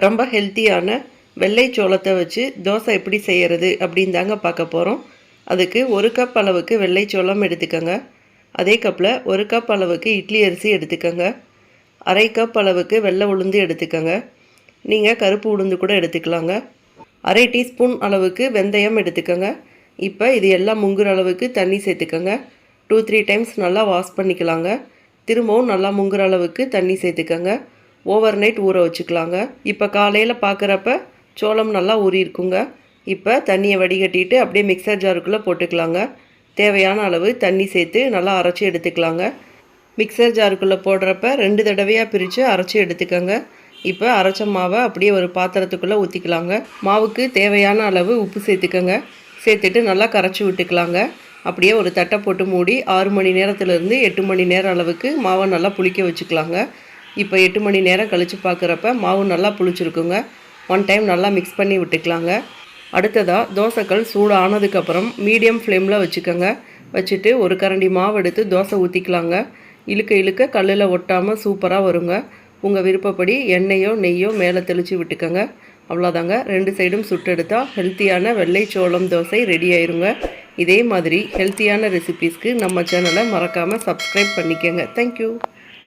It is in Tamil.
ரொம்ப ஹெல்த்தியான வெள்ளை சோளத்தை வச்சு தோசை எப்படி செய்கிறது அப்படின்னு தாங்க பார்க்க போகிறோம். அதுக்கு 1 கப் அளவுக்கு வெள்ளை சோளம் எடுத்துக்கோங்க. அதே கப்பில் 1 கப் அளவுக்கு இட்லி அரிசி எடுத்துக்கோங்க. 1/2 கப் அளவுக்கு வெள்ளை உளுந்து எடுத்துக்கோங்க. நீங்கள் கருப்பு உளுந்து கூட எடுத்துக்கலாங்க. 1/2 டீஸ்பூன் அளவுக்கு வெந்தயம் எடுத்துக்கோங்க. இப்போ இது எல்லாம் முங்குற அளவுக்கு தண்ணி சேர்த்துக்கோங்க. 2-3 டைம்ஸ் நல்லா வாஷ் பண்ணிக்கலாங்க. திரும்பவும் நல்லா முங்குற அளவுக்கு தண்ணி சேர்த்துக்கோங்க. ஓவர் நைட் ஊற வச்சுக்கலாங்க. இப்போ காலையில் பார்க்குறப்ப சோளம் நல்லா ஊறி இருக்குங்க. இப்போ தண்ணியை வடிகட்டிட்டு அப்படியே மிக்சர் ஜாருக்குள்ளே போட்டுக்கலாங்க. தேவையான அளவு தண்ணி சேர்த்து நல்லா அரைச்சி எடுத்துக்கலாங்க. மிக்சர் ஜாருக்குள்ளே போடுறப்ப 2 தடவையாக பிரித்து அரைச்சி எடுத்துக்கோங்க. இப்போ அரைச்ச மாவை அப்படியே ஒரு பாத்திரத்துக்குள்ளே ஊற்றிக்கலாங்க. மாவுக்கு தேவையான அளவு உப்பு சேர்த்துக்கோங்க. சேர்த்துட்டு நல்லா கரைச்சி விட்டுக்கலாங்க. அப்படியே ஒரு தட்டை போட்டு மூடி 6 மணி நேரத்துலேருந்து 8 மணி நேரம் அளவுக்கு மாவை நல்லா புளிக்க வச்சுக்கலாங்க. இப்போ 8 மணி நேரம் கழித்து பார்க்குறப்ப மாவு நல்லா புளிச்சிருக்குங்க. 1 டைம் நல்லா மிக்ஸ் பண்ணி விட்டுக்கலாங்க. அடுத்ததாக தோசைக்கல் சூடு ஆனதுக்கப்புறம் மீடியம் ஃப்ளேமில் வச்சுக்கோங்க. வச்சுட்டு ஒரு கரண்டி மாவு எடுத்து தோசை ஊற்றிக்கலாங்க. இழுக்க இழுக்க கல்லில் ஒட்டாமல் சூப்பராக வருங்க. உங்கள் விருப்பப்படி எண்ணெயோ நெய்யோ மேலே தெளித்து விட்டுக்கோங்க. அவ்வளோதாங்க, 2 சைடும் சுட்டெடுத்தால் ஹெல்த்தியான வெள்ளை சோளம் தோசை ரெடி ஆயிருங்க. இதே மாதிரி ஹெல்த்தியான ரெசிபீஸ்க்கு நம்ம சேனலை மறக்காமல் சப்ஸ்கிரைப் பண்ணிக்கோங்க. தேங்க்யூ.